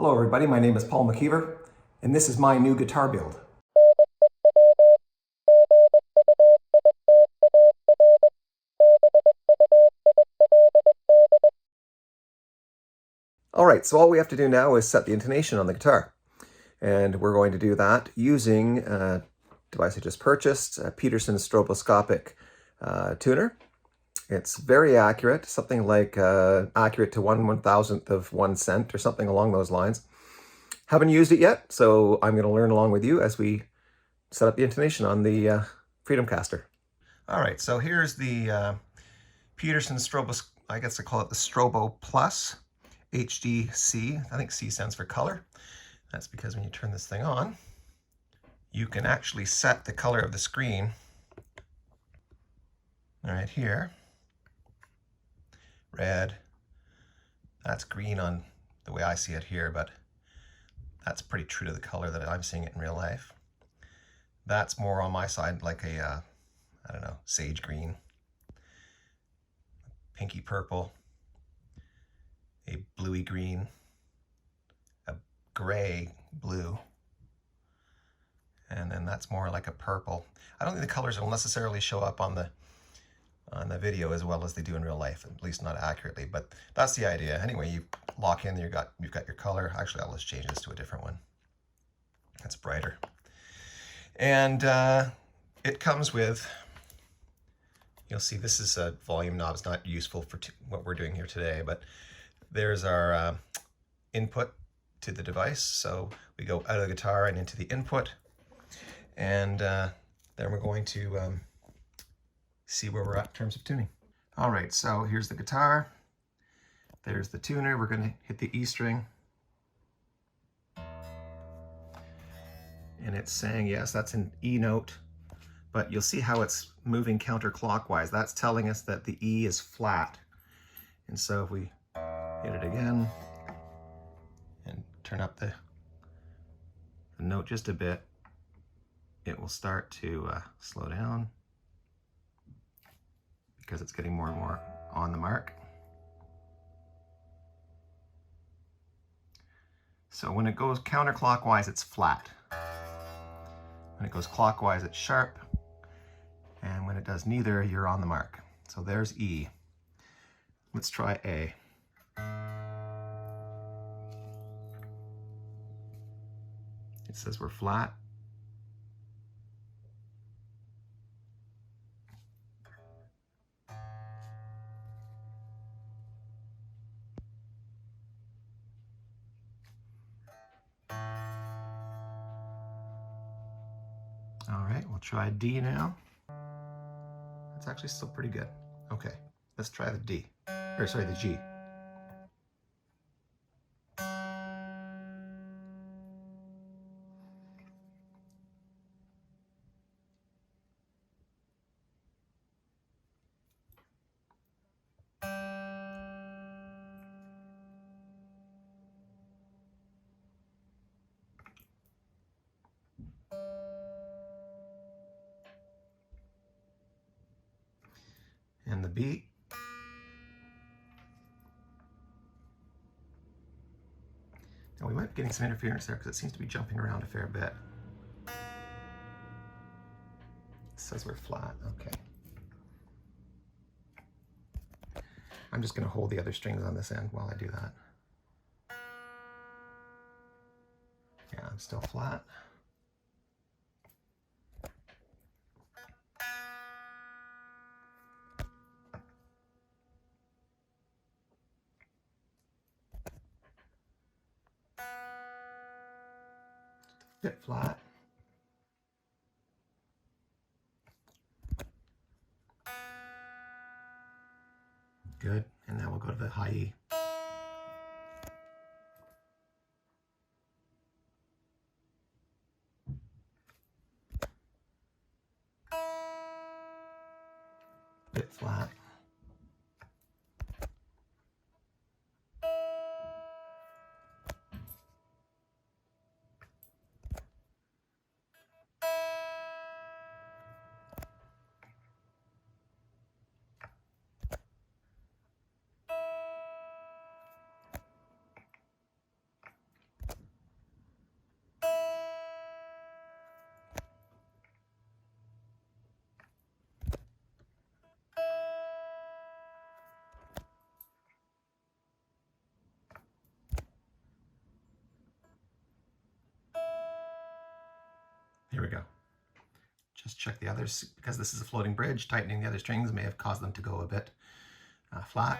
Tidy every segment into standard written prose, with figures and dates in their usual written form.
Hello everybody, my name is Paul McKeever, and this is my new guitar build. Alright, so all we have to do now is set the intonation on the guitar. And we're going to do that using a device I just purchased, a Peterson stroboscopic tuner. It's very accurate, something like accurate to 1/1000th of 1 cent or something along those lines. Haven't used it yet, so I'm going to learn along with you as we set up the intonation on the Freedomcaster. All right, so here's the Peterson I guess I call it the Strobo Plus HDC. I think C stands for color. That's because when you turn this thing on, you can actually set the color of the screen right here. Red. That's green on the way I see it here, but that's pretty true to the color that I'm seeing it in real life. That's more on my side, like a, I don't know, sage green, pinky purple, a bluey green, a gray blue, and then that's more like a purple. I don't think the colors will necessarily show up on the video as well as they do in real life, at least not accurately, but that's the idea. Anyway, you lock in, you've got your color. Actually, I'll just change this to a different one. That's brighter. And it comes with, you'll see this is a volume knob. It's not useful for what we're doing here today, but there's our input to the device. So we go out of the guitar and into the input, and then we're going to see where we're at in terms of tuning. All right, so here's the guitar. There's the tuner. We're going to hit the E string. And it's saying, yes, that's an E note, but you'll see how it's moving counterclockwise. That's telling us that the E is flat. And so if we hit it again and turn up the note just a bit, it will start to slow down because it's getting more and more on the mark. So when it goes counterclockwise, it's flat. When it goes clockwise, it's sharp. And when it does neither, you're on the mark. So there's E. Let's try A. It says we're flat. All right, we'll try D now. That's actually still pretty good. Okay, let's try the D, or sorry, the G. And the B. Now we might be getting some interference there because it seems to be jumping around a fair bit. It says we're flat, okay. I'm just gonna hold the other strings on this end while I do that. Yeah, I'm still flat. Bit flat. Good, and now we'll go to the high E. Bit flat. Here we go. Just check the others, because this is a floating bridge, tightening the other strings may have caused them to go a bit flat.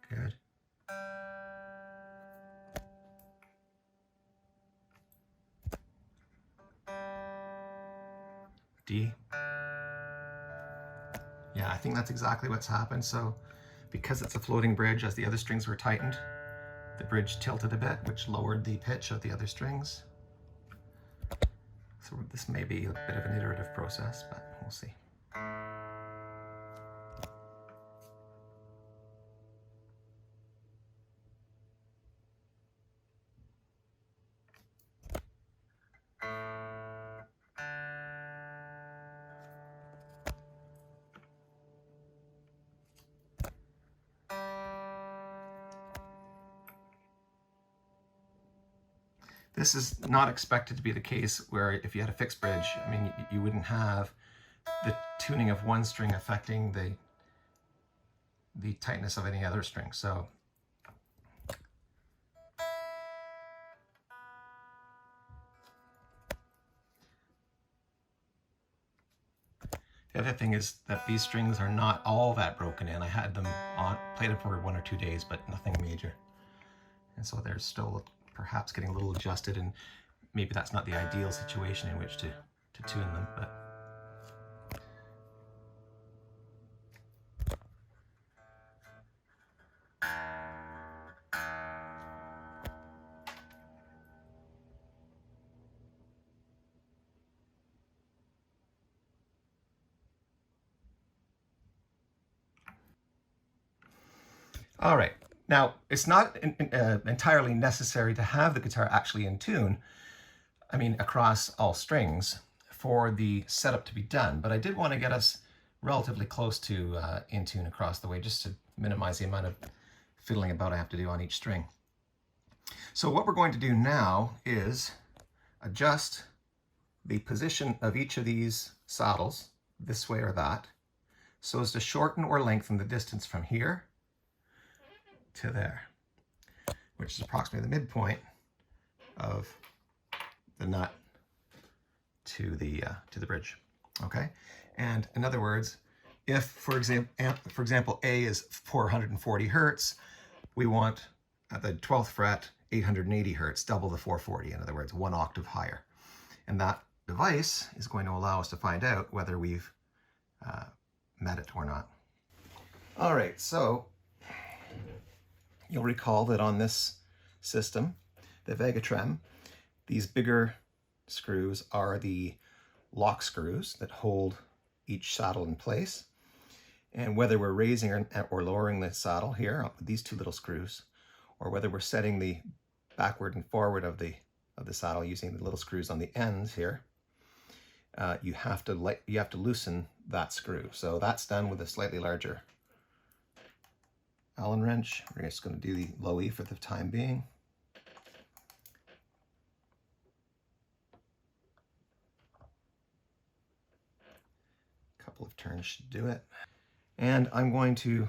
Good. D. Yeah, I think that's exactly what's happened. So because it's a floating bridge, as the other strings were tightened, the bridge tilted a bit, which lowered the pitch of the other strings. So this may be a bit of an iterative process, but we'll see. This is not expected to be the case where if you had a fixed bridge, I mean, you wouldn't have the tuning of one string affecting the tightness of any other string. So the other thing is that these strings are not all that broken in. I had them on, played them for 1 or 2 days, but nothing major. And so they're still perhaps getting a little adjusted, and maybe that's not the ideal situation in which to tune them, but all right. Now, it's not entirely necessary to have the guitar actually in tune, I mean, across all strings, for the setup to be done. But I did want to get us relatively close to in tune across the way, just to minimize the amount of fiddling about I have to do on each string. So what we're going to do now is adjust the position of each of these saddles, this way or that, so as to shorten or lengthen the distance from here to there, which is approximately the midpoint of the nut to the bridge. Okay, and in other words, if for example A is 440 hertz, we want at the 12th fret 880 hertz, double the 440. In other words, 1 octave higher, and that device is going to allow us to find out whether we've met it or not. All right, so you'll recall that on this system, the Vegatrem, these bigger screws are the lock screws that hold each saddle in place. And whether we're raising or lowering the saddle here with these 2 little screws, or whether we're setting the backward and forward of the saddle using the little screws on the ends here, you have to loosen that screw. So that's done with a slightly larger Allen wrench. We're just going to do the low E for the time being. A couple of turns should do it. And I'm going to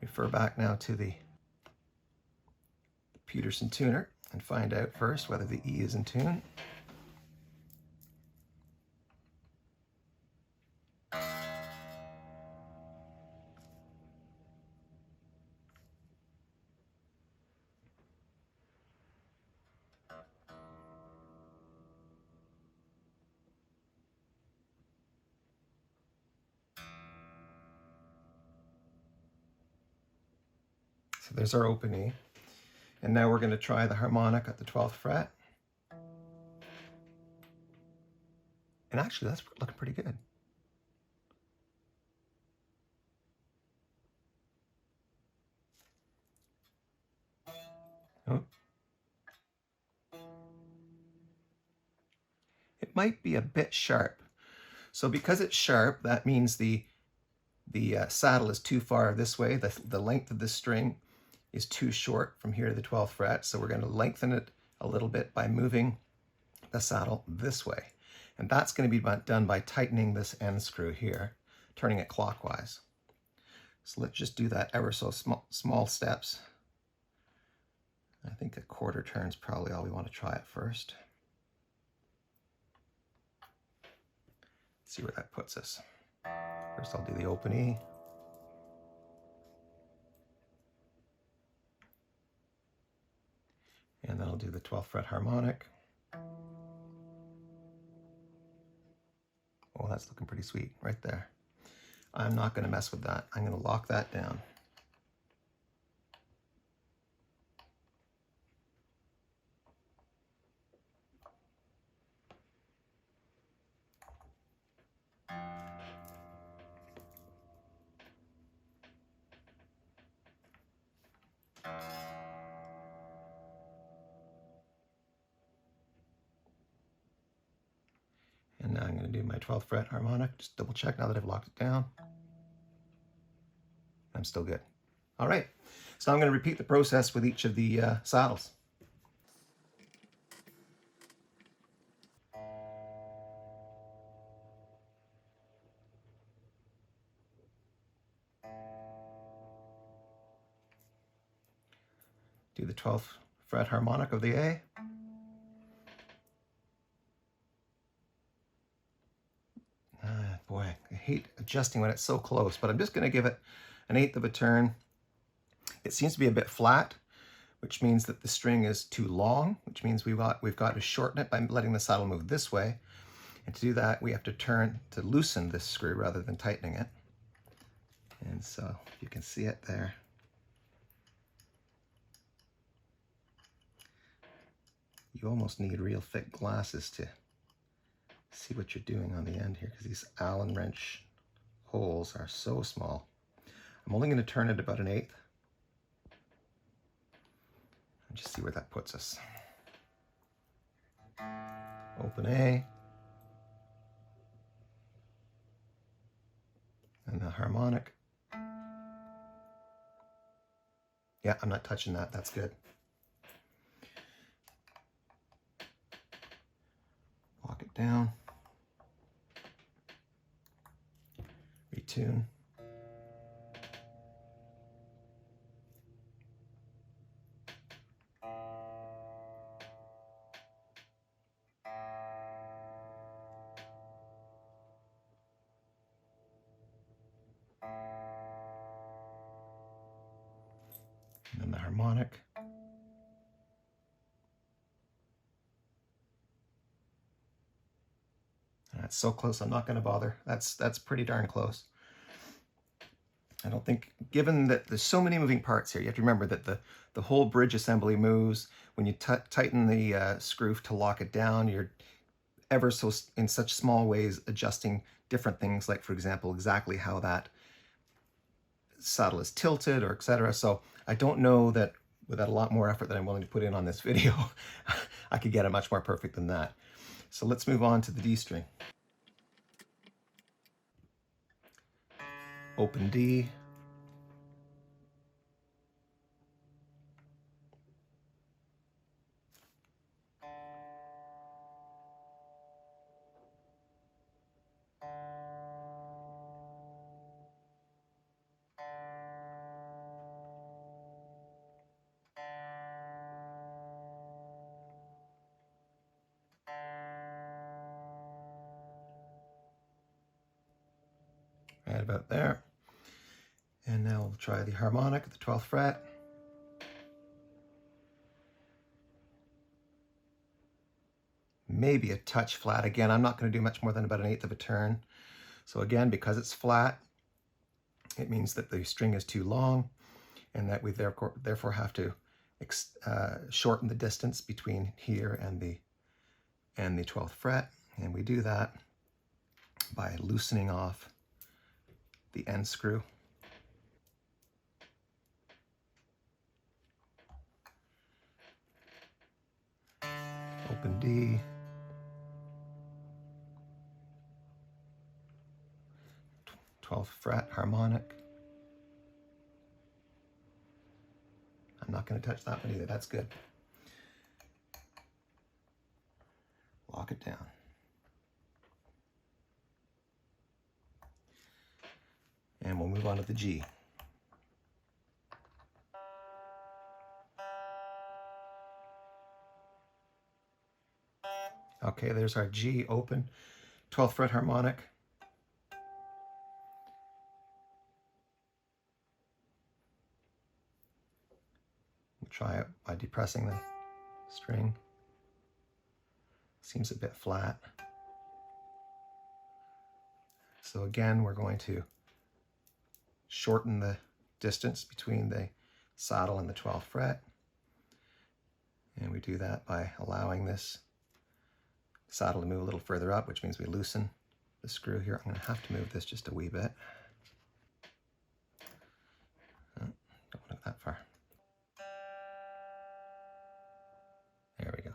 refer back now to the Peterson tuner and find out first whether the E is in tune. So there's our open E. And now we're going to try the harmonic at the 12th fret. And actually that's looking pretty good. Oh. It might be a bit sharp. So because it's sharp, that means the saddle is too far this way. The length of this string is too short from here to the 12th fret. So we're going to lengthen it a little bit by moving the saddle this way. And that's going to be done by tightening this end screw here, turning it clockwise. So let's just do that ever so small steps. I think a quarter turn's probably all we want to try at first. See where that puts us. First I'll do the open E. And then I'll do the 12th fret harmonic. Oh, that's looking pretty sweet right there. I'm not going to mess with that. I'm going to lock that down. And now I'm going to do my 12th fret harmonic. Just double check now that I've locked it down. I'm still good. All right, so I'm going to repeat the process with each of the saddles. Do the 12th fret harmonic of the A. Boy, I hate adjusting when it's so close, but I'm just going to give it an 1/8 of a turn. It seems to be a bit flat, which means that the string is too long, which means we've got to shorten it by letting the saddle move this way. And to do that, we have to loosen this screw rather than tightening it. And so you can see it there. You almost need real thick glasses to see what you're doing on the end here, because these Allen wrench holes are so small. I'm only going to turn it about an 1/8. And just see where that puts us. Open A. And the harmonic. Yeah, I'm not touching that. That's good. Lock it down. Retune. And then the harmonic. That's so close, I'm not going to bother. That's pretty darn close. I don't think, given that there's so many moving parts here, you have to remember that the whole bridge assembly moves. When you tighten the screw to lock it down, you're ever so in such small ways adjusting different things, like, for example, exactly how that saddle is tilted or etc. So I don't know that without a lot more effort that I'm willing to put in on this video, I could get it much more perfect than that. So let's move on to the D string. Open D. Right about there. And now we'll try the harmonic at the 12th fret. Maybe a touch flat. Again, I'm not going to do much more than about an 1/8 of a turn. So again, because it's flat, it means that the string is too long and that we therefore have to shorten the distance between here and the 12th fret. And we do that by loosening off the end screw. Open D. Twelfth fret harmonic. I'm not going to touch that one either. That's good. Lock it down. And we'll move on to the G. Okay, there's our G open 12th fret harmonic. We'll try it by depressing the string. Seems a bit flat. So again, we're going to shorten the distance between the saddle and the 12th fret. And we do that by allowing this saddle to move a little further up, which means we loosen the screw here. I'm going to have to move this just a wee bit. Oh, don't want to go that far. There we go.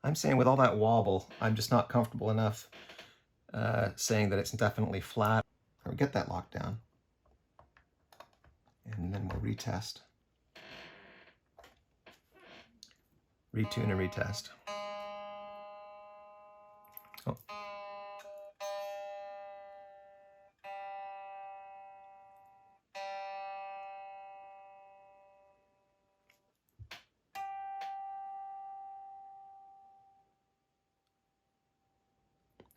I'm saying with all that wobble, I'm just not comfortable enough saying that it's definitely flat. Or get that locked down. And then we'll retest. Retune and retest. Oh.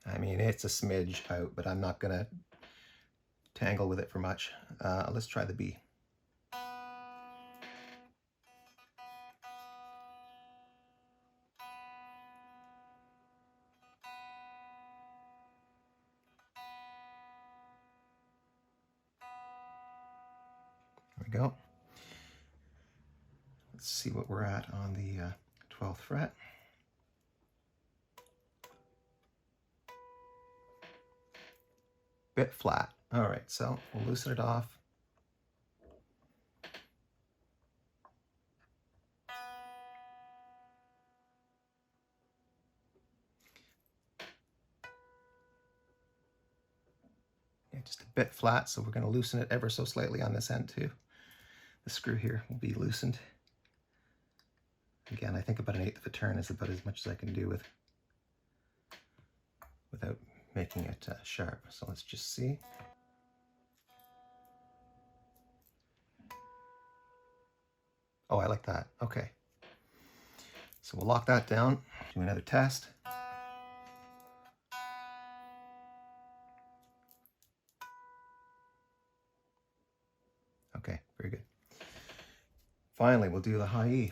I mean, it's a smidge out, but I'm not gonna tangle with it for much. Let's try the B. There we go. Let's see what we're at on the 12th fret. Bit flat. All right, so we'll loosen it off. Yeah, just a bit flat, so we're going to loosen it ever so slightly on this end too. The screw here will be loosened. Again, I think about 1/8 of a turn is about as much as I can do without making it sharp. So let's just see. Oh, I like that. Okay. So we'll lock that down. Do another test. Okay, very good. Finally, we'll do the high E.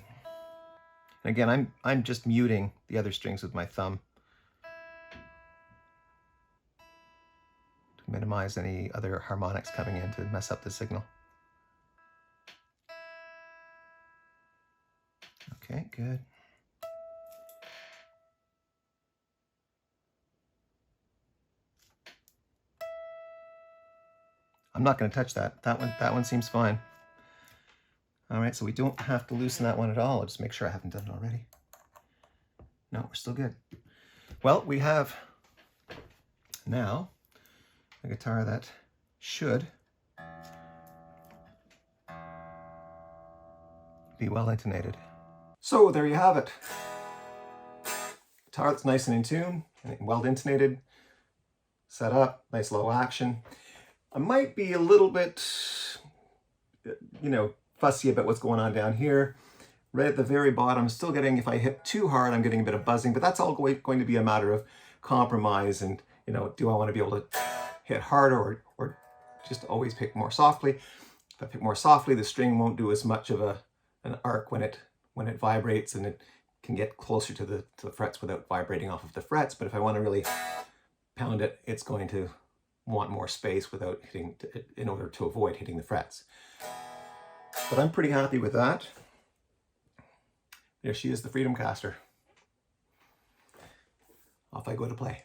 And again, I'm just muting the other strings with my thumb to minimize any other harmonics coming in to mess up the signal. Okay, good. I'm not going to touch that. That one seems fine. All right, so we don't have to loosen that one at all. I'll just make sure I haven't done it already. No, we're still good. Well, we have now a guitar that should be well intonated. So there you have it. Guitar that's nice and in tune, and well intonated, set up, nice low action. I might be a little bit, fussy about what's going on down here. Right at the very bottom, I'm still getting, if I hit too hard, I'm getting a bit of buzzing, but that's all going to be a matter of compromise and, do I want to be able to hit harder or just always pick more softly? If I pick more softly, the string won't do as much of an arc when it vibrates, and it can get closer to the frets without vibrating off of the frets. But if I want to really pound it, it's going to want more space without hitting, in order to avoid hitting the frets. But I'm pretty happy with that. There she is, the Freedomcaster. Off I go to play.